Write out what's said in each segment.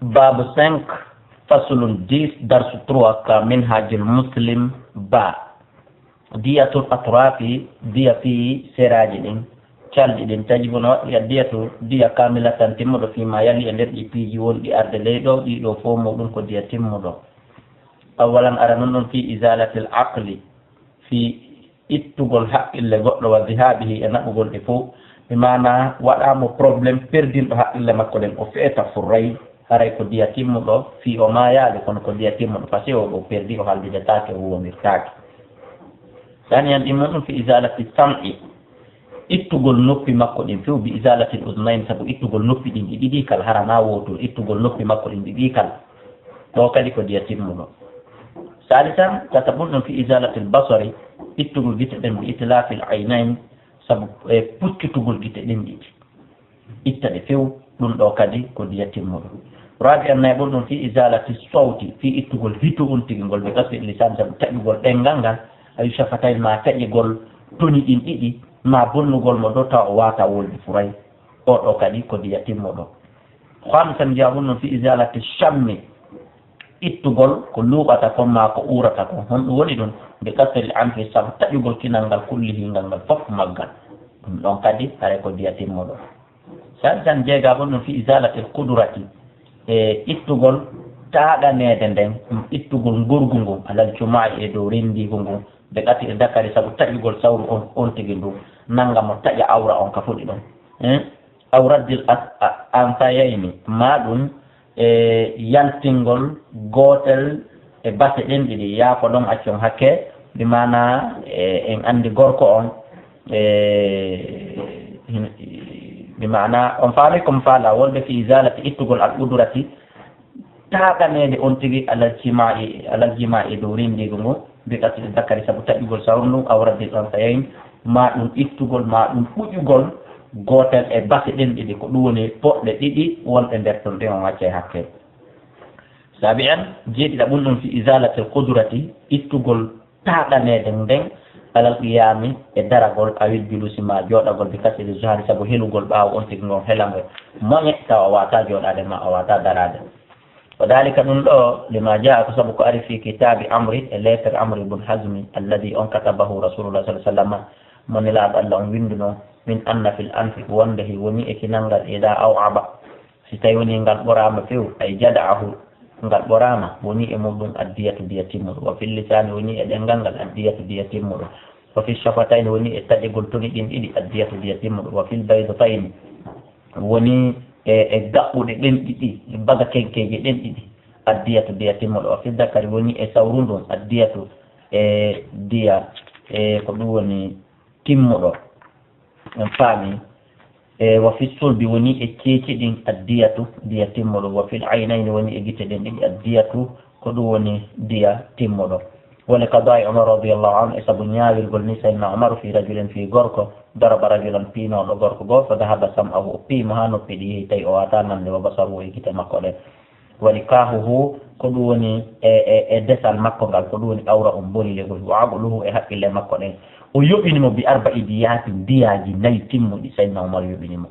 باب 5 فصل 10 درس 3 كمنهج المسلم با دية الأطراف دية في سراج calɗi ɗin tajibono yaddiyatu diya kamilatan timmuɗo fima yali e nder ɗi piiji wonɗi arde leyɗo ɗiɗo fo muɗum ko diya timmuɗo awalan ara non ɗon fi isalati l aqli fi ittugol haqqille goɗɗo wa dihabihi e naɓugol ɗe fof mi mana waɗamo probléme perdinɗo haqqille makko ɗen o feeta furrayi haray ko diya timmuɗo fi o mayaali kono ko diya timmuɗo par ce que o ɗo perdi o haldidetake o womirtake saniyan ɗimmon ɗum fi isalati sam'i ittugol noppi makko ɗin few bi isalatil usnayn sabu ittugol noppi ɗin ɗi ɗiɗi kal harana woto ittugol noppi makko ɗin ɗiɗi kal ɗo kadi ko diya timmuɗo salisan tatabun ɗum fi isalatil basari ittugol gite ɗen bi itlafil aynayn sabu e puccutugol gite ɗin ɗiɗi itta ɗe few ɗum ɗo kadi ko diya timmuɗo rabi an nayɓon ɗum fi isalati sawti fi ittugol hitu on tigi ngol ɓe gasfi lisan sabu taƴugol ɗengal ngal ayu safatay ma taƴigol toni ɗin ɗiɗi ma bonnugol mo ɗo taw o wata wolde furay o ɗo kadi ko diya timmuɗo hamsan jabun noon fi isalati chammi ittugol ko luɓata kon ma ko urata kon honɗum woni ɗum ɓe kasri anfi sabu taƴugol kinal ngal kullihingal ngal fof maggal ɗum ɗon kadi hare ko diya timmuɗo sadisan jeegabon noon fi isalati kudurati e ittugol taɗanede nden ittugol ngurgu ngu alal cuma'i e dow rendigu ngu ɓe ƙati e dakari sabu taƴugol sawru on tigi ndu nanga mo taƴa awra on ka fuɗi ɗon awraddil antayayni ma ɗum e yaltingol gotel e base ɗen ɗiɗi yaafo ɗon accon hakke ɗi mana en andi gorko on ɗi mana on faami comme faala wolɓe fi isalati ittugol al udurati taɗanede on tigi alal jima'i dow rendigu ngu ɓe ƙati e dakari sabu taƴugol sawru ndu awraddil antayayni ma ɗum ittugol ma ɗum ɓuƴugol gotel e base ɗen ɗiɗi ko ɗum woni poɗɗe ɗiɗi wonɗe nder ton ɗe on wacce hakke saabi en jeeɗiɗa ɓum ɗum fi isalati l qudrati ittugol taɗanede nden alal qiyami e daragol awil julusi ma joɗagol bi kasiri johari sabu helugol ɓaawo on tigi ngon helango moƴe taw a wata joɗade ma a wata darade وذلك من لما جاء كسبك في كتاب عمرو lettre عمرو بن حزم الذي كتبه رسول الله صلى الله عليه وسلم من لا الله ويندنو من أن في الأنف وانده وني إكنانغال إذا أوعب ستيوني نغال برام فيو أي جدعه نغال برام وني إمودون الدية دية تيمور وفي اللسان وني إدنغال الدية دية تيمور وفي الشفتين وني إتدي قلتني إن إدي الدية دية تيمور وفي البيضتين وني e gaɓɓuɗe ɗen ɗiɗi baga kenkeje ɗen ɗiɗi addiyatu diya timmoɗo o fidda kadi woni e sawru ndun addiyatu e diya e ko ɗum woni timmuɗo en faami e wa fi sulbi woni e ceeci ɗin addiyatu diya timmuɗo wa fil aynayni woni e gite ɗen ɗiɗi addiyatu ko ɗum woni diya timmuɗo woni kadai omar radiallahu anhu e saabu ñaawirgol ni saydna omaru fi rajulin fi gorko daraba rajulan piinoɗo gorko goo fa dahaba sam'ahu o piimo ha noppi ɗi yehi tawi o wata nande wa basaruhu e gite makko ɗen woni kahuhu ko ɗum woni e desal makko ngal ko ɗum woni awra on bolilego wa aqluhu e haqqille makko ɗen o yoɓinimo bi arba'i diyati diyaji nayi timmuɗi saydna omar yoɓinimo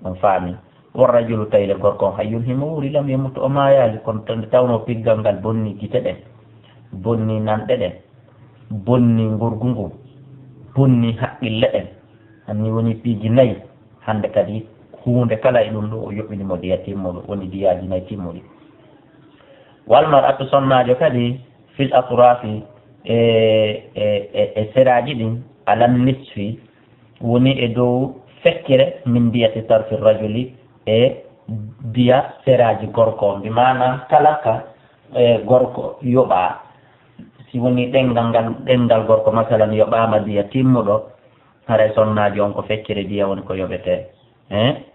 on faami won rajulu tawile gorko on hayyun himo wuri lam yemutto o mayali kono tawno piggal ngal bonni gite ɗen bonni nanɗe ɗen bonni ngurgu ngu bonni haqqille ɗen hanni woni piiji nayyi hande kadi hunde kala e ɗum ɗo o yoɓɓinimo diya timmuɗo woni diyaji nayyi timmuɗi walmar attu sonnajo kadi fil atrafi e seraji ɗin alan nisfi woni e dow fekkere min diyati tarfi rajuli e diya seraji gorko on mbimana kala ka gorko yoɓa si woni ɗengal gorko masalan yoɓama diya timmuɗo haray sonnaji on ko feccere diya woni ko yoɓete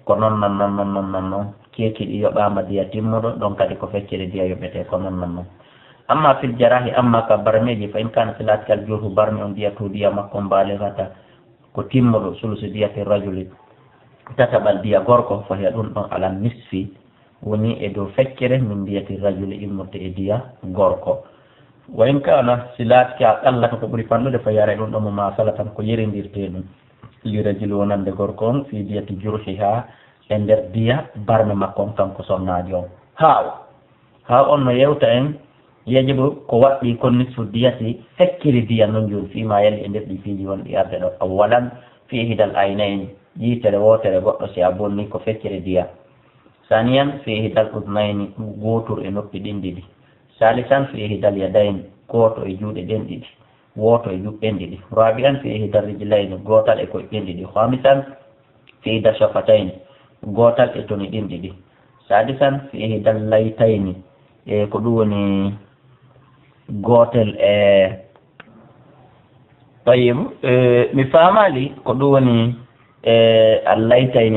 ko noon noon kekiɗi yoɓama diya timmuɗo ɗon kadi ko feccere diya yoɓete ko noon amma fil jarahi amma ka barmeji fa in kana silat kal jurhu barmi on diya to diya makko mbaligata ko timmuɗo sulusi diyati rajuli tataɓal diya gorko fa hiya ɗum ɗon ala nisfi woni e dow feccere min diyati rajuli immorde e diya gorko wa in kana silatki a qallata ko ɓuri fannude fa yara ɗum ɗon mo masala tan ko yerindirte ɗum lirajuli wonande gorko on fi diyati jurhiha e nder diya barme makko on kanko sonnaji on ها أن يوتين يجب قوات كل نصف الدية فكر دية ننجل فيما يلي إن يبدي فيه والإياب أولا فيه دا العينين جيت لواتر بقص يابوني كفكر دية ثانيا فيه دا الأذنين غوتر إنوك دين دي ثالثا فيه دا اليدين غوتر يجود دين دي غوتر يجود دين دي رابعا فيه دا الرجلين غوتر إكو دين دي خامسا فيه دا شفتين غوتر إتوني دين دي سادسا فيه دا الليتين كدوني غوتل طيب مفهمالي كدوني الليتين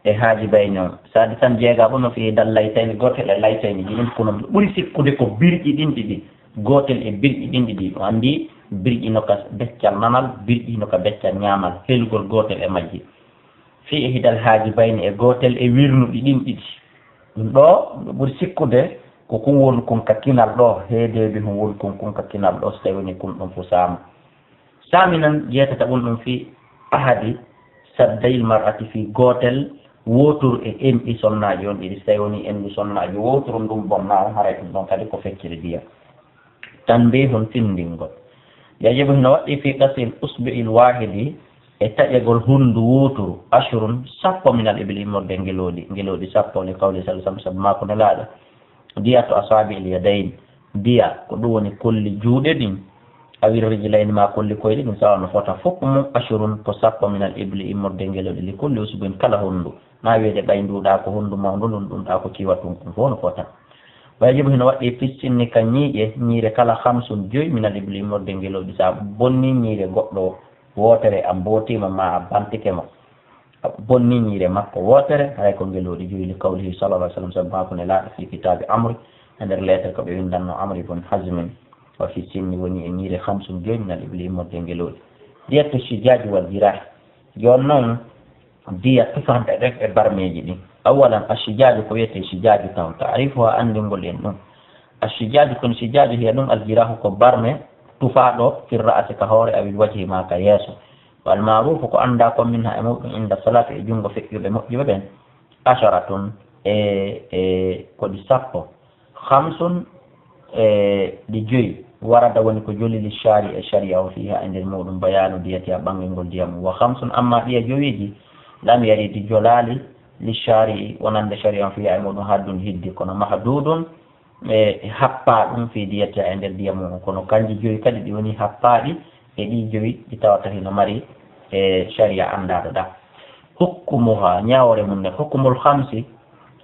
هاجبين سادسا جيغابون في دالليتين غوتل الليتين جين كونو بوري سيكودي كو بيرجي دين دي غوتل بيرجي دين دي عندي بيرجي نوكا بيتال نانال بيرجي نوكا بيتال نيامال فيلغول غوتل ماجي في هدال هاجبين غوتل ويرنو دين دي دو بوري سيكودي ko kun won kun kakinal do hede bi hon won kun kakinal do stewni kun dum fusam saminan jeta tabun dum fi ahadi saddai mar'ati fi gotel wotur en isonna jon di stewni en isonna jo wotur dum bonna hare dum kadi ko fekkiri dia tanbe hon tindingo yajibu no wadi fi qasil usbi'il wahidi e tajagol hundu wotur ashurun sappo min al ibli morde ngelodi sappo li qawli sallallahu alaihi wasallam ma kun laada dia to asabi al yadayn dia ko do woni kolli juude din awir rijlayn ma kolli koyde dum sawana fota fukmu ashurun ko sappo min al ibli morde ngelodi li kulli usbin kala hundu na wede baynduda ko hundu ma dum da ko ciwatun ko fono fota wajibu hino wadde pissinni kanyiije nyire kala khamsun joy min al ibli morde ngelodi sa bonni nyire goddo wotere am botima ma bantike ma bonni nyire makko wotere hay ko ngelodi joyli kawli sallallahu alaihi wasallam sabba ne la fi kitab amr der letter ko be windanno amr ibn hazm wa fi sinni woni e nyire khamsun joy min al ibli morde ngelodi diyatu shijaj wal jirah jonnon diya tufanta rek e barmeji din awalan ashijaj ko yete shijaj taw ta'rifu andi ngol en non ashijaj kun shijaj hiya dum al jirah ko barme tufado fi ra'si ka hore abil wajhi ma ka yeso wal ma'ruf ko anda ko minha amu inda salati e jungo fekkibe mojjibe ben asharatun ko di sappo khamsun di joy warada woni ko joli li shari e sharia o fiha indel mudum bayanu diyati bangengol diyam wa khamsun amma diya joyiji lam yari di jolali li shari wonande sharia fiha mudum haddun hiddi kono mahdudun happa dum fi diyati indel diyam kono kanji joy kadi di woni happadi e di joyi di tawata hino mari sharia andado da hukmuha nyawre mun ne hukmul khamsi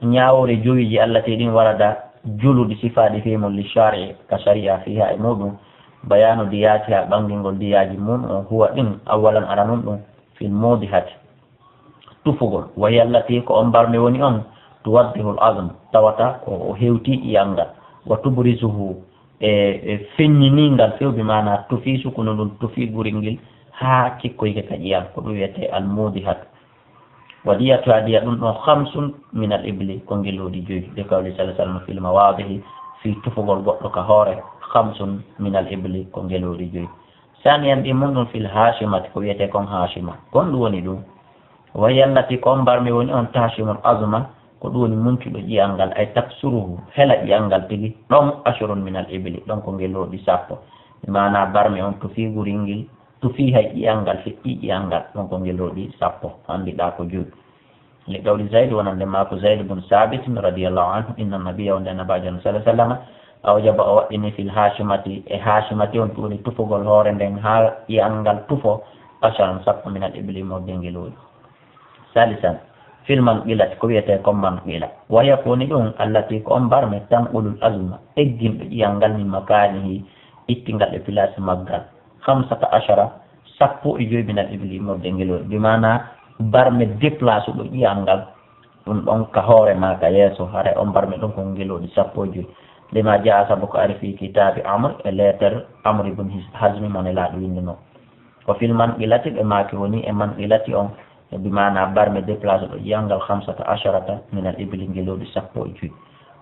nyawre joyiji allati din warada julude sifade fi mon li shari ka sharia fiha e mudum bayanu diyati ha bangingol diyaji mun on huwa din awalan aranun dum fil mudihat tufugol wa yallati ko on barme woni on tuwaddihul azm tawata ko hewti yanga wa tubrizuhu feññiningal fewɓe mana tufi sukuno ɗum tufi guringil ha cikkoyke kaƴiyam ko ɗum wiyete almudihat wadiyatu adiya ɗum ɗon hamsun min al ibli ko ngelodi joyi de kawli sallah sallam fil mawadihi fi tufugol goɗɗo ka hoore hamsun min al ibli ko ngelodi joyi saniyan ɗi mun ɗum fil hashimati ko wiyete kon hashima kon ɗum woni ɗum wayallati kon mbarmi woni on tashimul azma ko ɗum woni muncuɗo ƴiyal ngal ay taksuruhu hela ƴiyal ngal tigi ɗon ashurun min al ibli ɗon ko ngeloɗi sappo mana barmi on tufi guringil tufi hay ƴiyal ngal feƴƴi ƴiyal ngal ɗon ko ngeloɗi sappo andiɗa ko joyi li qawli zayd wonande mako zayd bun sabit radiallahu anhu inna nabiya wonde nabajo sallah sallam awjaba o waɗɗini fil hashimati e hashimati on tuuni tufugol hoore nden ha ƴiyal ngal tufo asharan sappo min al ibli mawde ngeloɗi salisan filman qilati ko wiyete komman qila waya koni ɗum allati ko on barme tan ulul azma egginɗo ƴiyal ngal min makanihi ittingal e place maggal 15 sappo e joyi min al ibli mawde ngeloɗi bimana barme déplace ɗo ƴiyal ngal ɗum ɗon ka hoore ma ka yeeso hara on barme ɗon ko ngeloɗi sappo e joyi lima jaa sabu ko ari fi kitabi amr e lettere amr ibn hazmi mone laaɗo windino ko filman qilati ɓe maki woni e man qilati on bimana barme déplace ɗo ƴiyangal 15 min al ibli ngeloɗi sappo e joyi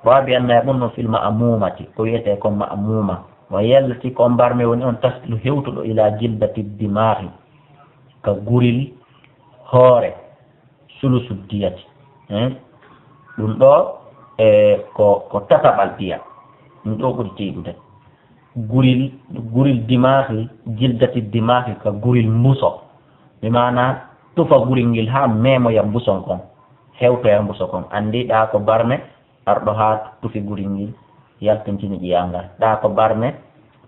wabi annaye ɗum no filma amumati ko wiyete kon ma amuma wa yellati kon barme woni on taslu hewtuɗo ila jildati dimahi ka guril hoore sulusu diyati ɗum ɗo ko tataɓal diya ɗum ɗo ɓuri tiiɗude guril dimahi jildati dimahi ka guril mbuso mi mana tufa guril ngil ha memoya mbuson kon hewtoya mbuso kon andi ɗa ko barme arɗo ha tufi guril ngil yaltintini ƴiyal ngal ɗa ko barme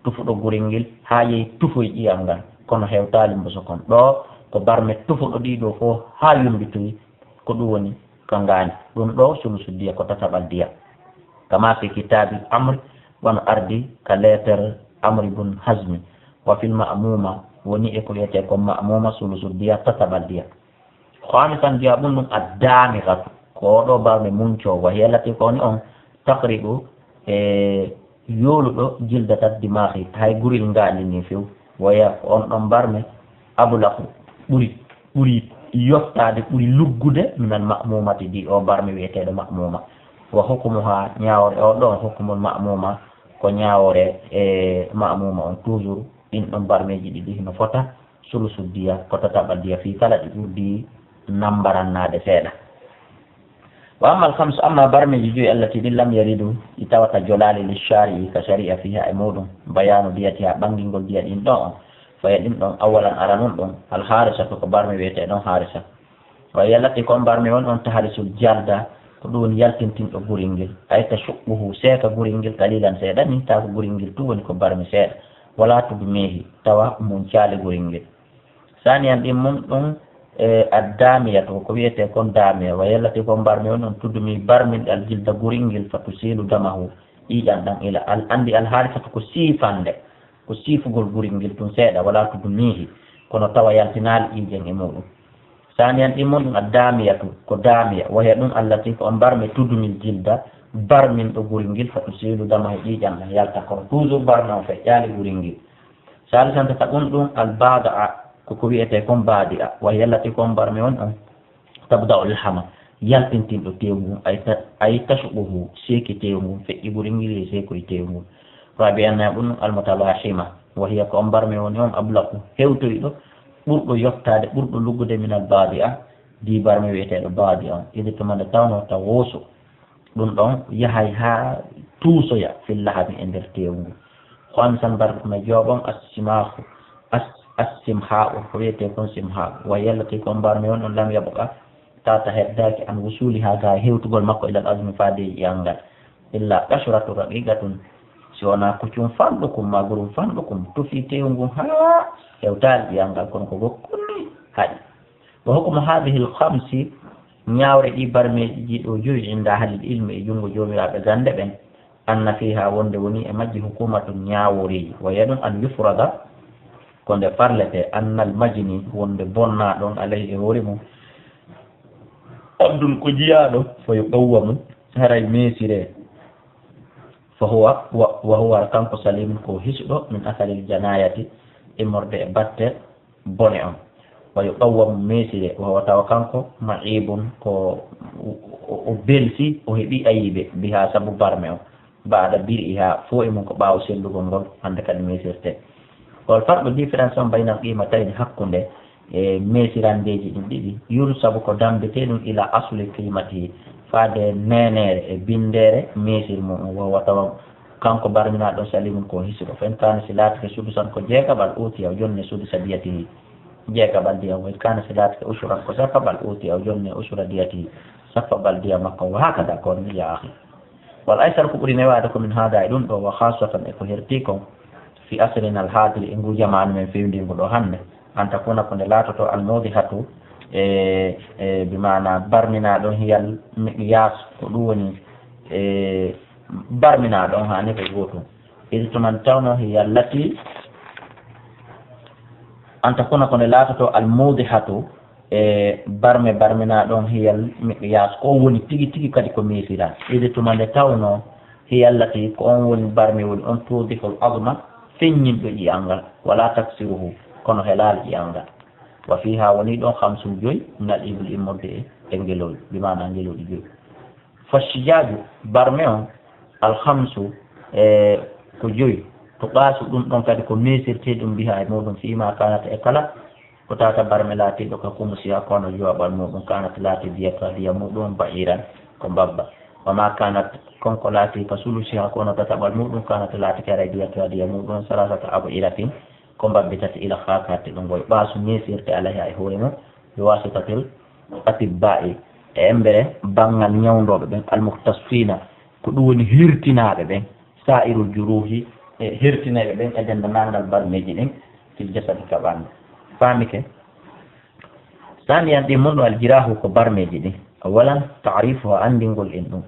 tufuɗo guril ngil ha yehi tufoye ƴiyal ngal kono hewtali mbuso kon ɗo ko barme tufuɗo ɗiɗo fof ha yumbitoyi ko ɗum woni ko ngani ɗum ɗo sulusu diya ko tataɓal diya kama fi kitabil amri wono ardi ka lettere amri bun hasmi wa fil ma'muma woni e ko wiyete ko ma'muma sulusu diya tataɓal diya khamisan diya ɓum ɗum addamigatu ko ɗo barme munco wa yelati koni on takriɗu yoluɗo jildatat dimahi hay guril ngali ni few waya on ɗon barme abulaku ɓuri yottade ɓuri luggude minal ma'mumati di o barme wiyeteɗo ma'muma wa hukmuha ñawore o ɗon hukmul ma'muma ko ñawore ma'muma on toujours ɗin ɗon barmeji ɗiɗi no fota sulusu diya ko tataɓal diya fi kala ɗi ɓurdi nambarannade seeɗa wa amma alhamsu amma barmeji joyi allati ɗin lam yaridu ɗi tawata jolali lishari'i ka sharia fiha e muɗum bayanu diyati ha ɓangilngol diya ɗin ɗon on faya ɗin ɗon awalan aranun ɗon alharisa to ko barme wiyete ɗon harisa wa yallati kon barme on on taharisul jalda ko ɗum woni yaltintinɗo guril ngel ayta suɓɓuhu seeka guril ngel qalilan seeɗa ni taw ko guril ngel tu woni ko barme seeɗa wala tudu meehi tawa mum caali guril ngel saniyan ɗin mum ɗum addamiya to ko wiyete kon damiya wa yallati kon barme on on tuddumi barminɗal jilda guril ngel fatu siilu damahu ƴiƴan ɗan ila al andi alharisa to ko siifande ko siifugol guril ngel tun seeɗa wala tudu miihi kono tawa yaltinaali ƴiiƴen e muɗum saniyan ɗimmon ɗum a damiyatu ko damiya waya ɗum allati ko on barme tuddumil jilda barmin ɗo guril ngil fatu siilu dama e ƴiiƴan ɗan yalta kon toujours barme on feƴƴaali guril ngil salisante ta ɗum ɗum albada a koko wiyete kon baadi a way yallati kon barme on on tabda ol hama yaltintinɗo tew mum ay tasuɓuhu seeki tew mum feƴƴi guril ngil e seekoye tew mum rabi anna ɗum almutalahima wa hiya ko on barme woni on ablaku hewtoyɗo ɓurɗo yottade ɓurɗo luggude min al baadi a di barme wiyeteɗo baadi on idi tumande tawno taw wooso ɗum ɗon yahay ha tuusoya fillahami e nder tew ngu khamisan barɗe ɗum e jooɓon assimahu assimha o ko wiyete kon simha wa yallati kon barme on on lam yaɓoka tata heddaki an wusuli ha ga hewtugol makko ilal asmi faade ƴiyal ngal illa kasratu raqiqatun si wona kuccum fanɗukum magurum fanɗukum tufi tew ngun ha hewtali ƴiyal ngal kono ko gokkulli haɗi wa hukmu hadihi l hamsi ñawre ɗi barmeji jiɗo joyi inda halil ilmi e junngo jomiraɓe gande ɓen anna fiha wonde woni e majji hukumatun ñaworeji waya ɗum an yufrada ko nde farlete annal majini wonde bonna ɗon alayhi e hoore mum abdul ko jiyaɗo foyo ɓawwa mum haray mesire fa huwa wa huwa kanko salim ko hisɗo min asalil janayati immorde e batte bone on wayo ɓawwa mum mesire wawa tawa kanko maibun ko o belsi o heeɓi ayiɓe mbiha saabu barme o mbaɗa biri ha fo e mum ko ɓaawo sellugol ngol hande kadi mesirte kol farɗo différence on baynal qimatayni hakkude e mesirandeji ɗin ɗiɗi yuru saabu ko dambete ɗum ila asli qimati faade nenere e bindere mesir mum wawa tawa kanko barminaɗo salimum ko hisiɗo fen kana si laatike sudusan ko jeegaɓal uti aw jonni sudusa diyatihi jeegaɓal ndiyam way kana si laatike usuran ko sappaɓal uti aw jonni usura diyatihi sappaɓal ndiyam makko wa hakada kon ya ahi wal aysar ko ɓuri newade komin haada e ɗum ɗo wa khasatan e ko herti kon fi asrina al hadiri e ngu jamanu men fewndingu ɗo hannde an takuna ko nde laatoto almodihatu e bimana barminaɗon hiyal miqyas ko ɗum woni barminaɗon ha nefe gotum idi tuman tawno hiyal lati an takuna ko nde laatoto almodihatu e barminaɗon hiyal miqyas ko woni tigi tigi kadi ko mesiran idi tumande tawno hiyal lati ko on woni barmi woni on tudihol azma feññinɗo ƴiyal ngal wala taksiruhu kono helal ƴiyal ngal wa fiha woni ɗon hamsum joyi ngal ibl immorde e ngelol bimana ngeloɗi joyi fashijaju barme on alhamsu e ko joyi to ɓaasu ɗum ɗon kadi ko mesirte ɗum mbiha e muɗum fima kanata e kala ko tata barme laatiɗo ka kumusiya kono jowaɓal muɗum kanata laati diyata diya muɗum ba'iran ko mbabba وما كانت كونكولاتي فسلوسها كون تتبع المؤمن كانت لا تكري ديا مؤمن ثلاثة أبعدة كم ببتت إلى خاكات لنقول باس نيسير عليها أيهورنا بواسطة الأطباء أمبره بانغال نيوندو بين المختصين كدون هيرتنا بين سائر الجروح هيرتنا بين أجن نانغال برمجين في الجسد كبان فاهمك ثانيا دي منو الجراح كبرمجين أولا تعريفها عندي نقول إنه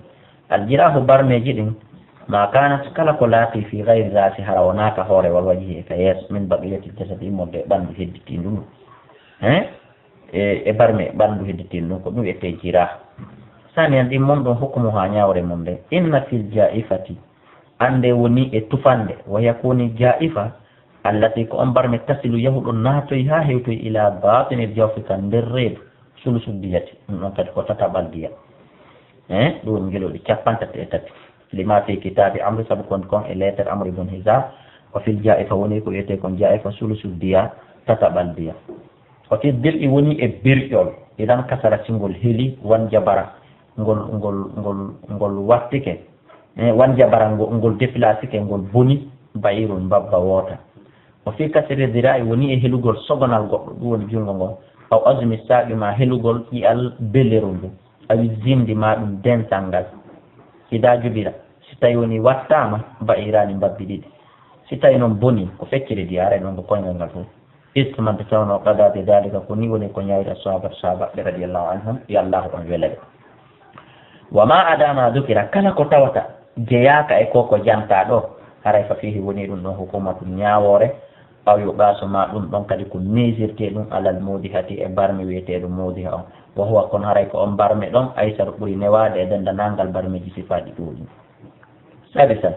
الجراح برمجين ما كانت كلاكولاتي في غير ذاتها هناك هوري والوجه كيس من بقية الجسد إمود بانو هدتين دونو برمي بانو هدتين دونو كنو يتي جراح ثانيا دي منو حكمها نياوري منده إن في الجائفة ande woni e tufande wa yakuni jaifa allati ko on barme tasilu yahudo natoy ha hewtoy ila batini jawfi kan der reedu sulusu diyati non kadi ko tata baldiya ɗum gelodi capantati e tati lima fi kitabi amri sabu kon e lettre amri ibn hizam wa fil jaifa woni ko yete kon jaifa sulusu diya tata baldiya wa fi dil'i woni e birƴol idan kasara singol heli wan jabara ngol wattike wan jabara ngol déplacé ke ngol boni bayirun babba wota o fi kasiri dira'i woni e helugol sogonal goɗɗo ɗum woni jungo ngon aw azmi saɓi ma helugol ƴi'al belleru ndu awi zimdi ma ɗum densal ngal hida jubira si tawi woni wattama bayirani mbabbi ɗiɗi si tawi noon boni ko fecciri di ara ɗon ko koyngal ngal fof istumante tawno qadade dalika ko ni woni ko ñawita sahabaɓe radiallahu anhum yo allahu on welaɓe wa ma adama dukira kala ko tawata jeyaka e koko janta ɗo haray fa fihi woni ɗum ɗon hukumatu ñawore aw yo ɓaso ma ɗum ɗon kadi ko mesirte ɗum alal modihati e barme wiyeteɗo modiha on wa huwa kono haray ko on barme ɗon aysar ɓuuri newade e dendanalngal barmeji sifaɗi ɗuɗi sadisan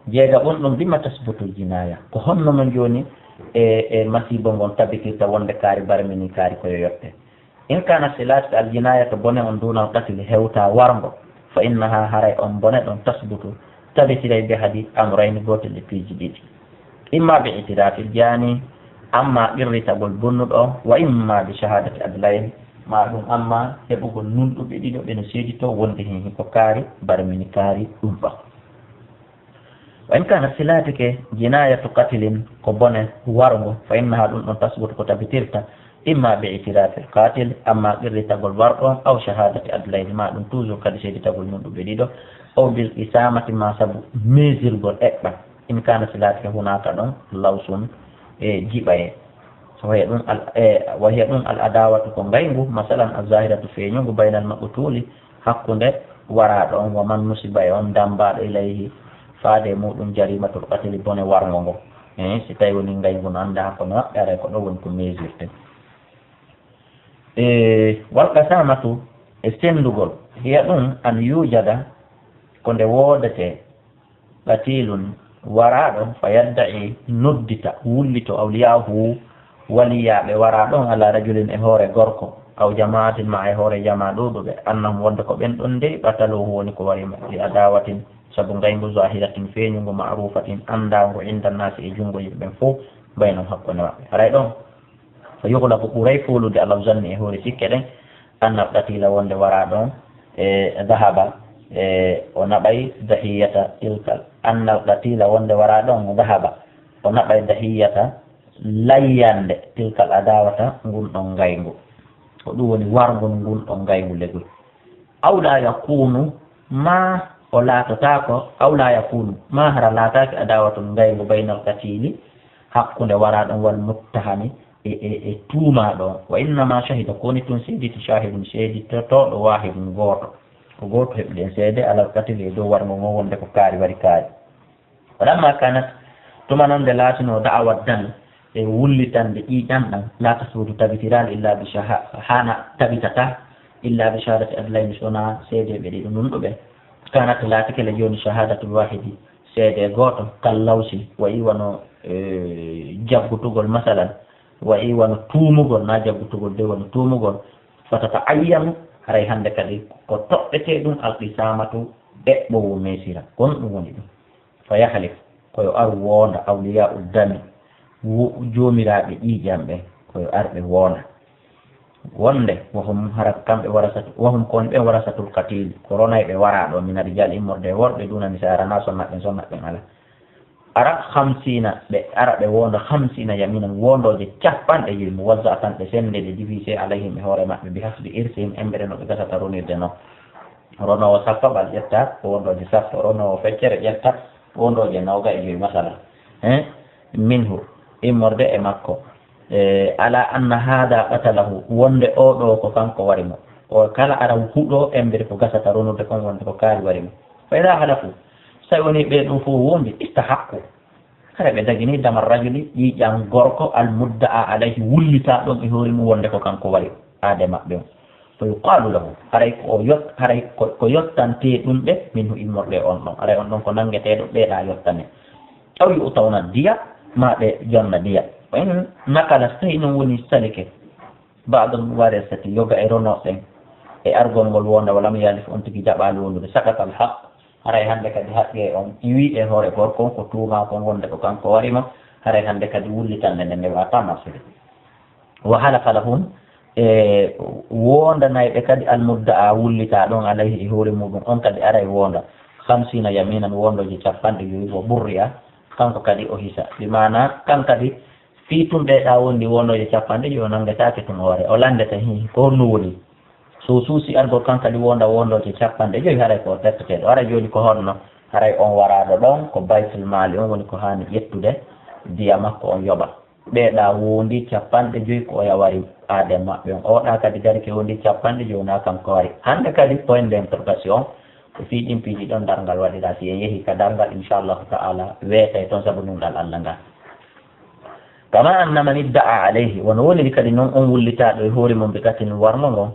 jeega ɓon ɗum bima tasbutul jinaya ko honno no joni e masibo ngon tabitirta wonde kaari barme ni kaari koyo yotte in kana silati al jinaya to bone on dunal qatili hewta wargo fa innaha haray on bone ɗon tasbutu tabitiray be hadi amrayni gotel e piiji ɗiɗi imma bi itirafil jani amma ɓirritagol bonnuɗo wa imma bi shahadati adlayn ma ɗum amma heɓugol nunɗuɓe ɗiɗo ɓe no seedito wonde hen hiko kaari barmini kaari ɗum ɗon wa in kana silati ke jinayatu qatilin ko bone wargo fa innaha ɗum ɗon tasbutu ko tabitirta imma bi itirafil qatil amma ɓirritagol warɗo aw shahadati adlayn ma ɗum toujours kadi seeditagol nunɗuɓe ɗiɗo aw bil isamati ma sabu mesirgol eɓɓa in kana silati hunaka ɗon lawsun e jiɓaye wahiya ɗum al adawatu ko ngaygu masalan a zahiratu feeñugu baynal maqtuli hakkude waraɗo on wa man musiba e on dambaɗo ilayhi faade muɗum jarimatul qatili bone wargo ngo si tawi woni ngaygu no anda hakko no maɓɓe aray ko ɗo woni ko mesirte wal qasamatu e sendugol hiya ɗum an yujada ko nde woodete qatilun waraɗo fa yadda e noddita wullito awliyahu waliyaɓe waraɗon ala rajulin e hoore gorko aw jamaatin ma e hoore jama ɗuɗuɓe annahum wonde ko ɓen ɗon nde ɓataluhu woni ko wari li adawatin saabu ngaygu zahiratin feeñugo ma'rufatin andago inda nasi e jungo yimɓe ɓen fof baynum hakkunde maɓɓe haray ɗon so yuhla ko ɓuuray folude allah zanni e hoore sikke ɗen annab ɗatila wonde waraɗon e dahaba o naɓay dahiyata tilkal annal ɗatila wonde waraɗon dahaba o naɓay dahiyata layyande tilkal adawata ngun ɗon ngaygu ko ɗum woni wargol ngun ɗon ngaygu legol awla yakunu ma o laatotako awla yakunu ma hara laataki adawatu ngaygu baynal qatili hakkude waraɗon wal muttahami e tuumaɗo wa innama shahida koni tun seediti shahidum seeditotoɗo wahidum goto ko goto heɓɗen seede alal qatili e dow wargo ngo wonde ko kaari wari kaari waɗamma kanat tuma noon nde laatino da'awat dan e wullitande ƴiƴamɗam la tasbutu tabitirani illa bi hana tabitata illa bi shahadati adlayni sona seedeɓe ɗiɗo nunɗuɓe kanat laatikele joni shahadatul wahidi seede goto kallawsi wayi wono jaggutugol masalan wayi wono tuumugol na jaggutugol de wono tuumugol fatata ayyanu haray hande kadi ko toɓɓete ɗum alqisamatu eɓɓowo mesira kon ɗum woni ɗum fa yahlif koyo ar wonda awliya uddami jomiraɓe ƴiƴam ɓe koyo arɓe wonda wonde wahum harak kamɓe warasatu wahum kon ɓe warasatul katil corona ɓe waraɗo min rijal immorde worɓe duna nisara na sonnaɓen ala ara 50 ɓe ara ɓe wonda 50 yaminan wondoje capanɗe joyi mo wazza tan ɓe sendede divisé alayhim e hoore maɓɓe bi hasbi irsihim embere no ɓe gasata ronirde noon ronowo sappaɓal ƴetta wondoje sappo ronowo feccere ƴetta wondoje nawga e joyi masala minhu immorde e makko ala anna hada qatalahu wonde oɗo ko kanko warimo o kala ara huuɗo embere ko gasata ronude kon wonde ko kaari warimo fa ida halafu so woni ɓeɗo fof wondi istahaqu kala ɓe dagini damar rajuli ƴiƴan gorko almudda'a alayhi wullita ɗon e hoore mum wonde ko kanko wari aade maɓɓe on fa yuqalu lahu haray ko yottante ɗum ɓe min hu immorɗe on ɗon aray on ɗon ko nangueteɗo ɓeeɗa yottane aw yu'tawna diya ma ɓe jonna diya en nakala so tawi noon woni salike baɗum ware sati yoga e ronoɓen e argol ngol wonda walam yalif on tigui jaɓali wondude sakatal haq haray hande kadi haqqe on iwi e hoore gorko on ko tuuma kon wonde ko kanko warima haray hande kadi wullitande nde nde wata marsude wa halafa lahum e wondanayɓe kadi almudda a wullita ɗon alayhi e hoore muɗum on kadi aray wonda 50 yaminan wondoji 50 wo ɓurriya kanko kadi o hisa ɗi mana kan kadi fiitumɓe ɗa wondi wondoje 50 yo nangetake tun hoore o landeta hi ko honno woni so suusi argol kan kadi wonda wondoje 50 haray ko tetteteɗo ara joni ko honno haray on waraɗo ɗon ko baytul mali on woni ko hani ƴettude diya makko on yoɓa ɓeeɗa wondi 50 ko oya wari aade maɓɓe on oɗa kadi darke wondi 50 jona kanko wari hande kadi point d' interrogation ko fiiɗin piiji ɗon dargal waɗiɗa si en yeehi ka dargal inchallahu taala weetay toon saabu nunɗal allah ngal kama anna man idda'a alayhi wono woniri kadi noon on wullitaɗo e hoore mum ɓe gatin warmo ngon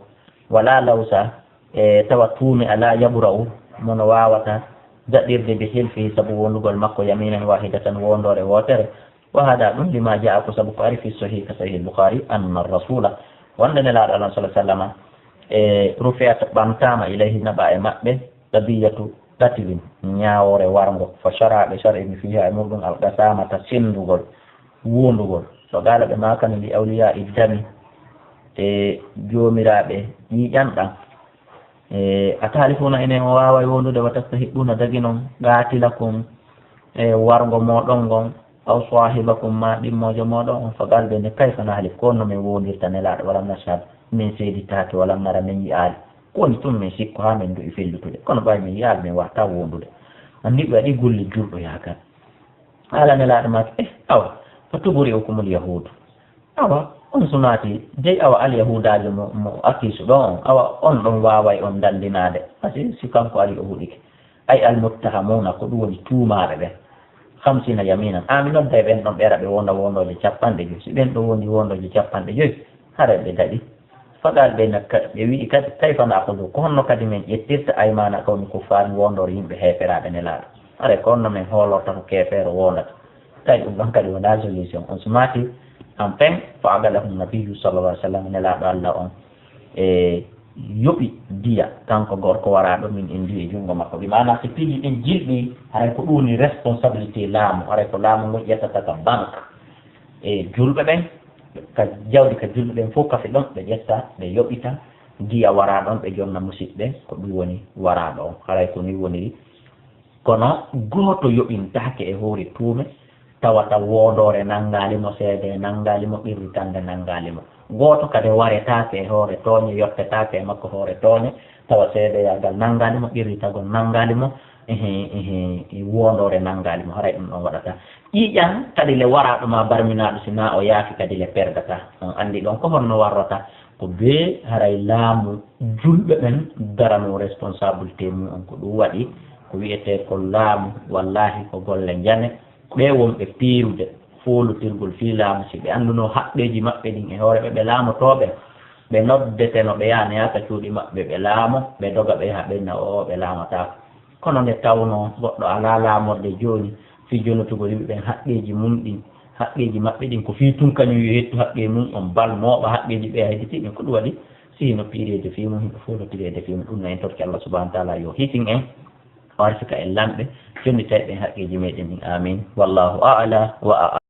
wala lawsa e tawa tuumi ala yaɓura'u mono wawata daɗɗirde bi hilfihi saabu wondugol makko yaminan wahidatan wondore wotere wa hada ɗum lima jaa ko saabu ko ari fi sahih ka sahih al-bukhari anna rasula wonde nelaɗo allah sallah sallama e rufiat ɓamtama ilayhi naɓa e maɓɓe tabiyatu ɗatilin ñawore wargo fa sharaɓe shar'ini fiha e muɗum alqasamata sendugol wondugol so gala ɓe makano li awliya iddami e jomiraɓe ƴiƴanɗan a talifuna enen o wawa wondude wa tastahiɓuna dagi noon gatilakum e wargo moɗon gon aw sahibakum ma ɗimmojo moɗon on fa galɓe ne kayfa naali konno min wondirta nelaɗo walam nashad min seeditake walam nara min yiyaali koni tun min sikko ha min du'i fellutude kono ɓay min yaal min warta wondude anni ɓe waɗi golli julɗo yagal ala nelaɗo mate awa fa tuburi ukumul yahudu awa on sunati dey awa alyahudajo mo akisu ɗon on awa on ɗon waway on dandinade asi si kanko ali o huɗike ay almuttahamuna ko ɗum woni tuumaɓe ɓen 50 yaminan ami nodda e ɓen ɗon ɓera ɓe wonda wondoje 50 si ɓen ɗo woni wondoje 50 hara ɓe daɗi faɗal ɓe nakka ɓe wi kadi kayfa nakudu ko honno kadi min ƴettirta aymana kawmi ko faami wondor yimɓe heeferaɓe nelaɗo are ko honno min hoolorta ko keefeero wondata tawi ɗum ɗon kadi wona solution on sumati en fin fa agalahum nabiyu sallallah alih w sallam nelaɗo allah on e yoɓi diya kanko gorko waraɗo min indi e junngo makko ɓi mana so piiji ɗin jilɗi haray ko ɗuni responsabilité laamu haray ko laamu ngon ƴettata ka banque e julɓe ɓen ka jawdi ka julɓe ɓen fof kafe ɗon ɓe ƴetta ɓe yoɓita diya waraɗon ɓe jonna musidɓe ko ɗum woni waraɗo on haray ko ni woniri kono goto yoɓintake e hoore tuume tawata wodore nangalimo seede nangalimo ɓirritande nangalimo goto kadi waretake e hoore tooñe yottetake e makko hoore tooñe tawa seedeyagal nangalimo ɓirritagol nangalimo wondore nangalimo haray ɗum ɗon waɗata ƴiƴan kadi le waraɗoma barminaɗo sina o yaafi kadi le perdata on andi ɗon ko honno warrata ko be haray laamu julɓe ɓen darano responsabilité mum on ko ɗum waɗi ko wiyete ko laamu wallahi ko golle jane ɓe wonɓe piirude folutirgol fi laamu si ɓe annduno haɓɓeji maɓɓe ɗin e hooreɓe ɓe laamotoɓe ɓe noddete no ɓe yaha yaka cuuɗi maɓɓe ɓe laamo ɓe doga ɓe ha ɓenna o ɓe laamatako kono nde tawno goɗɗo ala laamorde joni fi jonotugol yimɓe ɓen haqqeji mum ɗin haqqeji maɓɓe ɗin ko fi tun kañum yo hettu haqqe mum on bal mooɓa haqqeji ɓe hayditi ɗin ko ɗum waɗi sino piirede fi mum himɓe folotirede fi mum ɗum no en torki allah subahana wa taala yo hitin en warfika en lamɓe jonni tawi ɓen haqqeji meɗen ɗin amin wallahu a'la wa